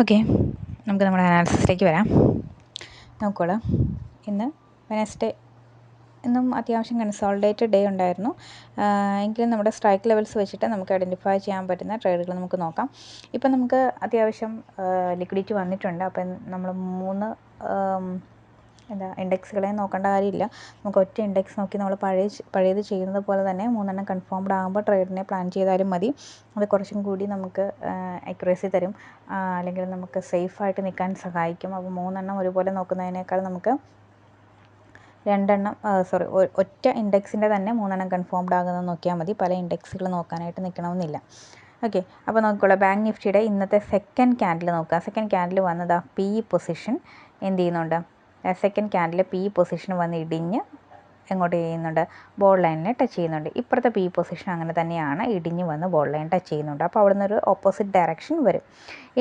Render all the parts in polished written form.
Okay, നമുക്ക് നമ്മുടെ അനാലിസിസിലേക്ക് വരാം. നോക്കോളൂ, ഇന്ന് വെനസ്ഡേ, ഇന്നും അത്യാവശ്യം കൺസോളിഡേറ്റഡ് ഡേ ഉണ്ടായിരുന്നു. എങ്കിലും നമ്മുടെ സ്ട്രൈക്ക് ലെവൽസ് വെച്ചിട്ട് നമുക്ക് ഐഡൻറ്റിഫൈ ചെയ്യാൻ പറ്റുന്ന ട്രേഡുകൾ നമുക്ക് നോക്കാം. ഇപ്പം നമുക്ക് അത്യാവശ്യം ലിക്വിഡിറ്റി വന്നിട്ടുണ്ട്. അപ്പം നമ്മൾ ഇൻഡെക്സുകളെ നോക്കേണ്ട കാര്യമില്ല. നമുക്ക് ഒറ്റ ഇൻഡെക്സ് നോക്കി നമ്മൾ പഴയത് ചെയ്യുന്നത് പോലെ തന്നെ 3 കൺഫേംഡ് ആകുമ്പോൾ ട്രേഡിനെ പ്ലാൻ ചെയ്താലും മതി. അത് കുറച്ചും കൂടി നമുക്ക് അക്യുറസി തരും, അല്ലെങ്കിൽ നമുക്ക് സേഫായിട്ട് നിൽക്കാൻ സഹായിക്കും. അപ്പോൾ 3 ഒരുപോലെ നോക്കുന്നതിനേക്കാൾ നമുക്ക് ഒറ്റ ഇൻഡെക്സിൻ്റെ തന്നെ 3 കൺഫേംഡ് ആകുന്നത് നോക്കിയാൽ മതി. പല ഇൻഡെക്സുകൾ നോക്കാനായിട്ട് നിൽക്കണമെന്നില്ല. ഓക്കെ, അപ്പോൾ നോക്കിക്കോളാം. ബാങ്ക് നിഫ്റ്റിയുടെ ഇന്നത്തെ സെക്കൻഡ് ക്യാൻഡിൽ നോക്കുക. സെക്കൻഡ് ക്യാൻഡിൽ വന്നത് പി പൊസിഷൻ എന്ത് ചെയ്യുന്നുണ്ട്? സെക്കൻഡ് ക്യാൻഡിൽ പി പൊസിഷൻ വന്ന് ഇടിഞ്ഞ് എങ്ങോട്ട് ചെയ്യുന്നുണ്ട്? ബോൾ ലൈനിനെ ടച്ച് ചെയ്യുന്നുണ്ട്. ഇപ്പുറത്തെ പി പൊസിഷൻ അങ്ങനെ തന്നെയാണ്, ഇടിഞ്ഞ് വന്ന് ബോൾ ലൈൻ ടച്ച് ചെയ്യുന്നുണ്ട്. അപ്പോൾ അവിടെ നിന്നൊരു ഓപ്പോസിറ്റ് ഡയറക്ഷൻ വരും.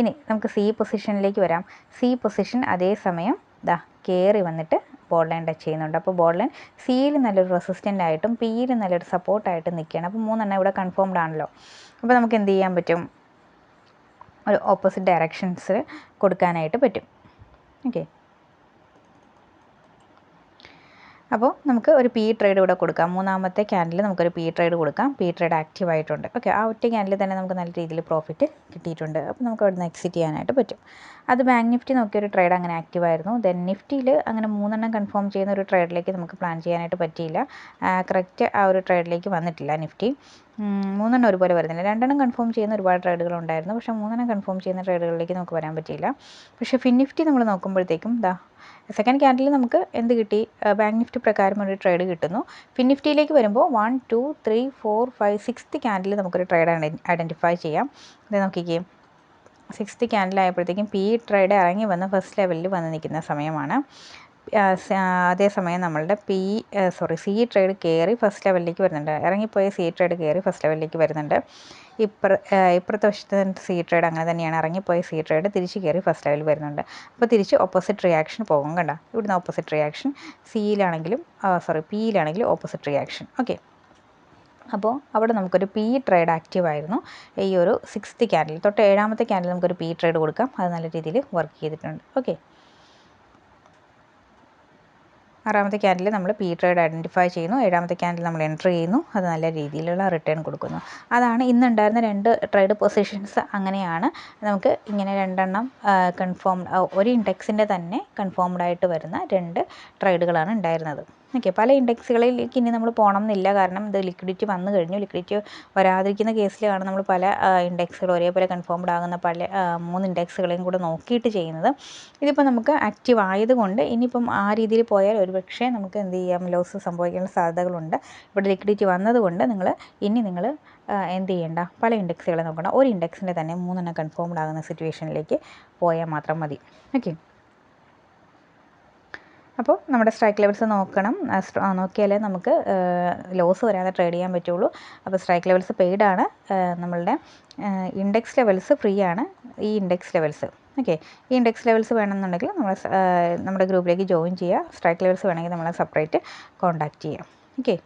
ഇനി നമുക്ക് സി പൊസിഷനിലേക്ക് വരാം. സി പൊസിഷൻ അതേസമയം കയറി വന്നിട്ട് ബോൾ ലൈൻ ടച്ച് ചെയ്യുന്നുണ്ട്. അപ്പോൾ ബോൾ ലൈൻ സിയിൽ നല്ലൊരു റെസിസ്റ്റൻ്റ് ആയിട്ടും പിയിൽ നല്ലൊരു സപ്പോർട്ടായിട്ടും നിൽക്കുകയാണ്. അപ്പോൾ 3 ഇവിടെ കൺഫേംഡ് ആണല്ലോ. അപ്പോൾ നമുക്ക് എന്ത് ചെയ്യാൻ പറ്റും? ഒരു ഓപ്പോസിറ്റ് ഡയറക്ഷൻസ് കൊടുക്കാനായിട്ട് പറ്റും. ഓക്കെ, അപ്പോൾ നമുക്ക് ഒരു പി ട്രേഡ് ഇവിടെ കൊടുക്കാം. മൂന്നാമത്തെ ക്യാൻഡിൽ നമുക്കൊരു പി ട്രേഡ് കൊടുക്കാം. പി ട്രേഡ് ആക്റ്റീവ് ആയിട്ടുണ്ട്. ഓക്കെ, ആ ഒറ്റ ക്യാൻഡിൽ തന്നെ നമുക്ക് നല്ല രീതിയിൽ പ്രോഫിറ്റ് കിട്ടിയിട്ടുണ്ട്. അപ്പോൾ നമുക്ക് അവിടെ നിന്ന് എക്സിറ്റ് ചെയ്യാനായിട്ട് പറ്റും. അത് ബാങ്ക് നിഫ്റ്റി നോക്കിയൊരു ട്രേഡ് അങ്ങനെ ആക്റ്റീവ് ആയിരുന്നു. ദെൻ നിഫ്റ്റിയിൽ അങ്ങനെ 3 കൺഫേം ചെയ്യുന്ന ഒരു ട്രേഡിലേക്ക് നമുക്ക് പ്ലാൻ ചെയ്യാനായിട്ട് പറ്റിയില്ല. കറക്റ്റ് ആ ഒരു ട്രേഡിലേക്ക് വന്നിട്ടില്ല നിഫ്റ്റി. 3 ഒരുപോലെ വരുന്നില്ല. 2 കൺഫേം ചെയ്യുന്ന ഒരുപാട് ട്രേഡുകളുണ്ടായിരുന്നു. പക്ഷേ 3 കൺഫേം ചെയ്യുന്ന ട്രേഡുകളിലേക്ക് നമുക്ക് വരാൻ പറ്റിയില്ല. പക്ഷേ ഫിൻ നിഫ്റ്റി നമ്മൾ നോക്കുമ്പോഴത്തേക്കും സെക്കൻഡ് ക്യാൻഡിൽ നമുക്ക് എന്ത് കിട്ടി? ബാങ്ക് നിഫ്റ്റി പ്രകാരം ഒരു ട്രേഡ് കിട്ടുന്നു. ഫിൻ നിഫ്റ്റിയിലേക്ക് വരുമ്പോൾ 1, 2, 3, 4, 5, 6th ക്യാൻഡിൽ നമുക്കൊരു ട്രേഡ് ഐഡൻറ്റിഫൈ ചെയ്യാം. അത് നോക്കിക്കേ, 6th ക്യാൻഡിൽ ആയപ്പോഴത്തേക്കും പി ട്രേഡ് ഇറങ്ങി വന്ന് ഫസ്റ്റ് ലെവലിൽ വന്ന് നിൽക്കുന്ന സമയമാണ്. അതേസമയം നമ്മളുടെ സി ട്രേഡ് കയറി ഫസ്റ്റ് ലെവലിലേക്ക് വരുന്നുണ്ട്. ഇറങ്ങിപ്പോയ സി ട്രേഡ് കയറി ഫസ്റ്റ് ലെവലിലേക്ക് വരുന്നുണ്ട്. ഇപ്പുറത്തെ വശത്ത് സി ട്രേഡ് അങ്ങനെ തന്നെയാണ്. ഇറങ്ങിപ്പോയ സി ട്രേഡ് തിരിച്ച് കയറി ഫസ്റ്റ് ലെവലിൽ വരുന്നുണ്ട്. അപ്പോൾ തിരിച്ച് ഓപ്പോസിറ്റ് റിയാക്ഷൻ പോകും. കണ്ട, ഇവിടുന്ന് ഓപ്പോസിറ്റ് റിയാക്ഷൻ പിയിലാണെങ്കിലും ഓപ്പോസിറ്റ് റിയാക്ഷൻ. ഓക്കെ, അപ്പോൾ അവിടെ നമുക്കൊരു പി ട്രേഡ് ആക്റ്റീവ് ആയിരുന്നു. ഈ ഒരു 6th ക്യാൻഡിൽ തൊട്ട് 7ാമത്തെ ക്യാൻഡിൽ നമുക്കൊരു പി ട്രേഡ് കൊടുക്കാം. അത് നല്ല രീതിയിൽ വർക്ക് ചെയ്തിട്ടുണ്ട്. ഓക്കെ, 6ാമത്തെ ക്യാൻഡിൽ നമ്മൾ പി ട്രേഡ് ഐഡൻറ്റിഫൈ ചെയ്യുന്നു. 7ാമത്തെ ക്യാൻഡിൽ നമ്മൾ എൻറ്റർ ചെയ്യുന്നു. അത് നല്ല രീതിയിലുള്ള റിട്ടേൺ കൊടുക്കുന്നു. അതാണ് ഇന്നുണ്ടായിരുന്ന 2 ട്രേഡ് പൊസിഷൻസ്. അങ്ങനെയാണ് നമുക്ക് ഇങ്ങനെ 2 ഒരു ഇൻഡെക്സിൻ്റെ തന്നെ കൺഫേംഡ് ആയിട്ട് വരുന്ന 2 ട്രേഡുകളാണ് ഉണ്ടായിരുന്നത്. ഓക്കെ, പല ഇൻഡെക്സുകളിലേക്ക് ഇനി നമ്മൾ പോകണം എന്നില്ല. കാരണം ഇത് ലിക്വിഡിറ്റി വന്നു കഴിഞ്ഞു. ലിക്വിഡിറ്റി വരാതിരിക്കുന്ന കേസിലാണ് നമ്മൾ പല ഇൻഡെക്സുകൾ ഒരേപോലെ കൺഫേംഡ് ആകുന്ന 3 ഇൻഡെക്സുകളെയും കൂടെ നോക്കിയിട്ട് ചെയ്യുന്നത്. ഇതിപ്പോൾ നമുക്ക് ആക്റ്റീവ് ആയതുകൊണ്ട് ഇനിയിപ്പം ആ രീതിയിൽ പോയാൽ ഒരുപക്ഷെ നമുക്ക് എന്ത് ചെയ്യാം, ലോസ് സംഭവിക്കാനുള്ള സാധ്യതകളുണ്ട്. ഇവിടെ ലിക്വിഡിറ്റി വന്നതുകൊണ്ട് നിങ്ങൾ എന്ത് ചെയ്യേണ്ട, പല ഇൻഡെക്സുകളെ നോക്കണം. ഒരു ഇൻഡെക്സിൻ്റെ തന്നെ 3 കൺഫേംഡ് ആകുന്ന സിറ്റുവേഷനിലേക്ക് പോയാൽ മാത്രം മതി. ഓക്കെ, അപ്പോൾ നമ്മുടെ സ്ട്രൈക്ക് ലെവൽസ് നോക്കണം. നോക്കിയാലേ നമുക്ക് ലോസ് വരാതെ ട്രേഡ് ചെയ്യാൻ പറ്റുള്ളൂ. അപ്പോൾ സ്ട്രൈക്ക് ലെവൽസ് പെയ്ഡ് ആണ്. നമ്മളുടെ ഇൻഡെക്സ് ലെവൽസ് ഫ്രീ ആണ്. ഈ ഇൻഡെക്സ് ലെവൽസ് ഓക്കെ, ഈ ഇൻഡെക്സ് ലെവൽസ് വേണമെന്നുണ്ടെങ്കിൽ നമ്മുടെ ഗ്രൂപ്പിലേക്ക് ജോയിൻ ചെയ്യുക. സ്ട്രൈക്ക് ലെവൽസ് വേണമെങ്കിൽ നമ്മളെ സെപ്പറേറ്റ് കോൺടാക്റ്റ് ചെയ്യാം. ഓക്കെ.